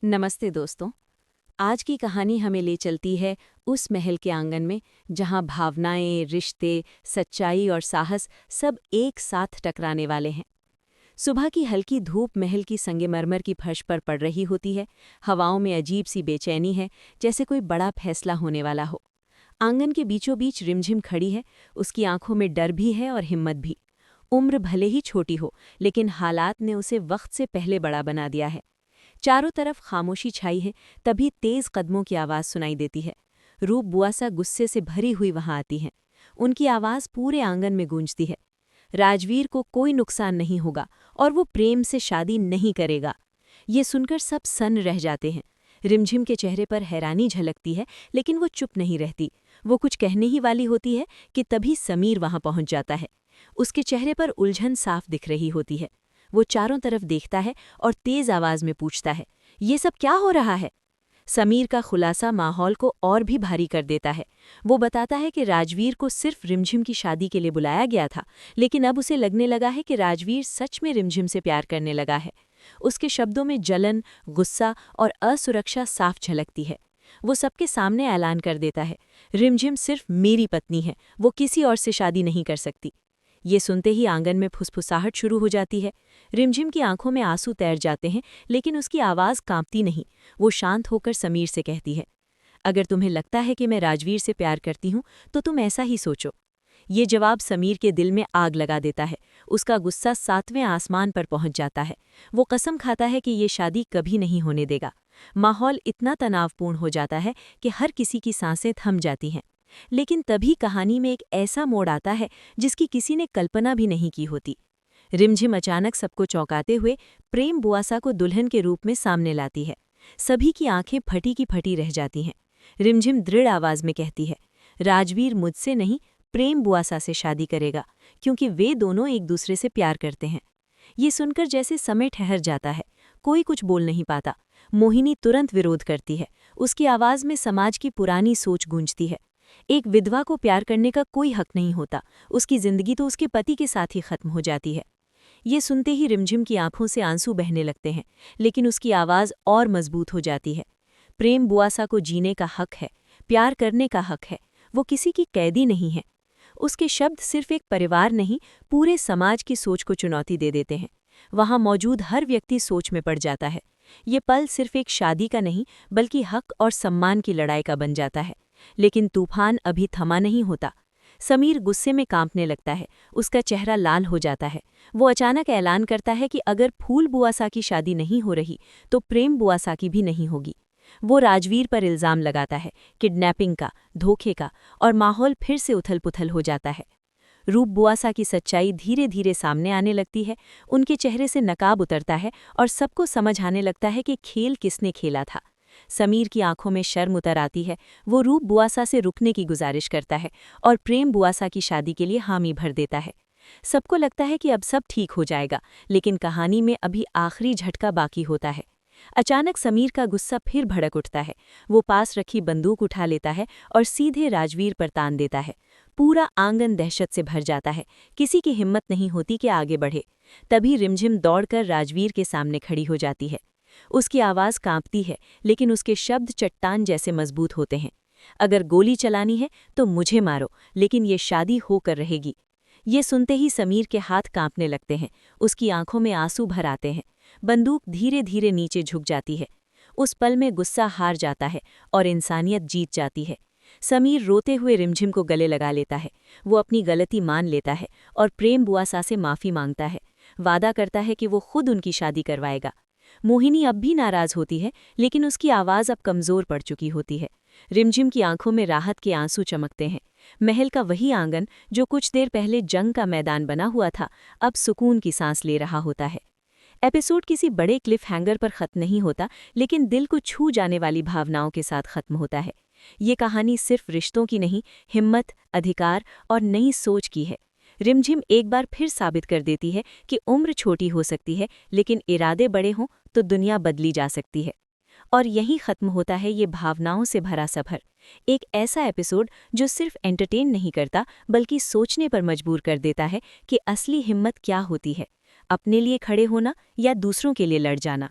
नमस्ते दोस्तों। आज की कहानी हमें ले चलती है उस महल के आंगन में जहां भावनाएं, रिश्ते, सच्चाई और साहस सब एक साथ टकराने वाले हैं। सुबह की हल्की धूप महल की संगमरमर की फर्श पर पड़ रही होती है। हवाओं में अजीब सी बेचैनी है, जैसे कोई बड़ा फैसला होने वाला हो। आंगन के बीचों बीच रिमझिम खड़ी है। उसकी आंखों में डर भी है और हिम्मत भी। उम्र भले ही छोटी हो, लेकिन हालात ने उसे वक्त से पहले बड़ा बना दिया है। चारों तरफ खामोशी छाई है, तभी तेज कदमों की आवाज सुनाई देती है। रूप बुआसा गुस्से से भरी हुई वहां आती हैं। उनकी आवाज पूरे आंगन में गूंजती है। राजवीर को कोई नुकसान नहीं होगा और वो प्रेम से शादी नहीं करेगा। ये सुनकर सब सन्न रह जाते हैं। रिमझिम के चेहरे पर हैरानी झलकती है, लेकिन वो चुप नहीं रहती। वो कुछ कहने ही वाली होती है कि तभी समीर वहां पहुंच जाता है। उसके चेहरे पर उलझन साफ दिख रही होती है। वो चारों तरफ देखता है और तेज आवाज में पूछता है, ये सब क्या हो रहा है? समीर का खुलासा माहौल को और भी भारी कर देता है। वो बताता है कि राजवीर को सिर्फ रिमझिम की शादी के लिए बुलाया गया था, लेकिन अब उसे लगने लगा है कि राजवीर सच में रिमझिम से प्यार करने लगा है। उसके शब्दों में जलन, गुस्सा और असुरक्षा साफ झलकती है। वो सबके सामने ऐलान कर देता है, रिमझिम सिर्फ मेरी पत्नी है, वो किसी और से शादी नहीं कर सकती। ये सुनते ही आंगन में फुसफुसाहट शुरू हो जाती है। रिमझिम की आंखों में आंसू तैर जाते हैं, लेकिन उसकी आवाज़ कांपती नहीं। वो शांत होकर समीर से कहती है, अगर तुम्हें लगता है कि मैं राजवीर से प्यार करती हूँ, तो तुम ऐसा ही सोचो। ये जवाब समीर के दिल में आग लगा देता है। उसका गुस्सा 7वें आसमान पर पहुंच जाता है। वो कसम खाता है कि ये शादी कभी नहीं होने देगा। माहौल इतना तनावपूर्ण हो जाता है कि हर किसी की सांसें थम जाती हैं। लेकिन तभी कहानी में एक ऐसा मोड़ आता है जिसकी किसी ने कल्पना भी नहीं की होती। रिमझिम अचानक सबको चौंकाते हुए प्रेम बुआसा को दुल्हन के रूप में सामने लाती है। सभी की आंखें फटी की फटी रह जाती हैं। रिमझिम दृढ़ आवाज में कहती है, राजवीर मुझसे नहीं, प्रेम बुआसा से शादी करेगा, क्योंकि वे दोनों एक दूसरे से प्यार करते हैं। ये सुनकर जैसे समय ठहर जाता है। कोई कुछ बोल नहीं पाता। मोहिनी तुरंत विरोध करती है। उसकी आवाज में समाज की पुरानी सोच गूंजती है। एक विधवा को प्यार करने का कोई हक नहीं होता। उसकी जिंदगी तो उसके पति के साथ ही खत्म हो जाती है। ये सुनते ही रिमझिम की आंखों से आंसू बहने लगते हैं, लेकिन उसकी आवाज और मजबूत हो जाती है। प्रेम बुआसा को जीने का हक है, प्यार करने का हक है। वो किसी की कैदी नहीं है। उसके शब्द सिर्फ एक परिवार नहीं, पूरे समाज की सोच को चुनौती दे देते हैं। वहां मौजूद हर व्यक्ति सोच में पड़ जाता है। ये पल सिर्फ एक शादी का नहीं, बल्कि हक और सम्मान की लड़ाई का बन जाता है। लेकिन तूफान अभी थमा नहीं होता। समीर गुस्से में कांपने लगता है। उसका चेहरा लाल हो जाता है। वो अचानक ऐलान करता है कि अगर फूल बुआसा की शादी नहीं हो रही, तो प्रेम बुआसा की भी नहीं होगी। वो राजवीर पर इल्जाम लगाता है, किडनैपिंग का, धोखे का, और माहौल फिर से उथल-पुथल हो जाता है। रूप बुआसा की सच्चाई धीरे धीरे सामने आने लगती है। उनके चेहरे से नकाब उतरता है और सबको समझ आने लगता है कि खेल किसने खेला था। समीर की आंखों में शर्म उतर आती है। वो रूप बुआसा से रुकने की गुजारिश करता है और प्रेम बुआसा की शादी के लिए हामी भर देता है। सबको लगता है कि अब सब ठीक हो जाएगा, लेकिन कहानी में अभी आखिरी झटका बाकी होता है। अचानक समीर का गुस्सा फिर भड़क उठता है। वो पास रखी बंदूक उठा लेता है और सीधे राजवीर पर तान देता है। पूरा आंगन दहशत से भर जाता है। किसी की हिम्मत नहीं होती कि आगे बढ़े। तभी रिमझिम दौड़कर राजवीर के सामने खड़ी हो जाती है। उसकी आवाज़ कांपती है, लेकिन उसके शब्द चट्टान जैसे मजबूत होते हैं। अगर गोली चलानी है तो मुझे मारो, लेकिन ये शादी होकर रहेगी। ये सुनते ही समीर के हाथ कांपने लगते हैं। उसकी आंखों में आंसू भर आते हैं। बंदूक धीरे धीरे नीचे झुक जाती है। उस पल में गुस्सा हार जाता है और इंसानियत जीत जाती है। समीर रोते हुए रिमझिम को गले लगा लेता है। वो अपनी गलती मान लेता है और प्रेम बुआसा से माफ़ी मांगता है। वादा करता है कि वो खुद उनकी शादी करवाएगा। मोहिनी अब भी नाराज होती है, लेकिन उसकी आवाज़ अब कमज़ोर पड़ चुकी होती है। रिमझिम की आंखों में राहत के आंसू चमकते हैं। महल का वही आंगन जो कुछ देर पहले जंग का मैदान बना हुआ था, अब सुकून की सांस ले रहा होता है। एपिसोड किसी बड़े क्लिफ हैंगर पर खत्म नहीं होता, लेकिन दिल को छू जाने वाली भावनाओं के साथ खत्म होता है। ये कहानी सिर्फ रिश्तों की नहीं, हिम्मत, अधिकार और नई सोच की है। रिमझिम एक बार फिर साबित कर देती है कि उम्र छोटी हो सकती है, लेकिन इरादे बड़े हों तो दुनिया बदली जा सकती है। और यहीं खत्म होता है ये भावनाओं से भरा सफर। एक ऐसा एपिसोड जो सिर्फ एंटरटेन नहीं करता, बल्कि सोचने पर मजबूर कर देता है कि असली हिम्मत क्या होती है, अपने लिए खड़े होना या दूसरों के लिए लड़ जाना।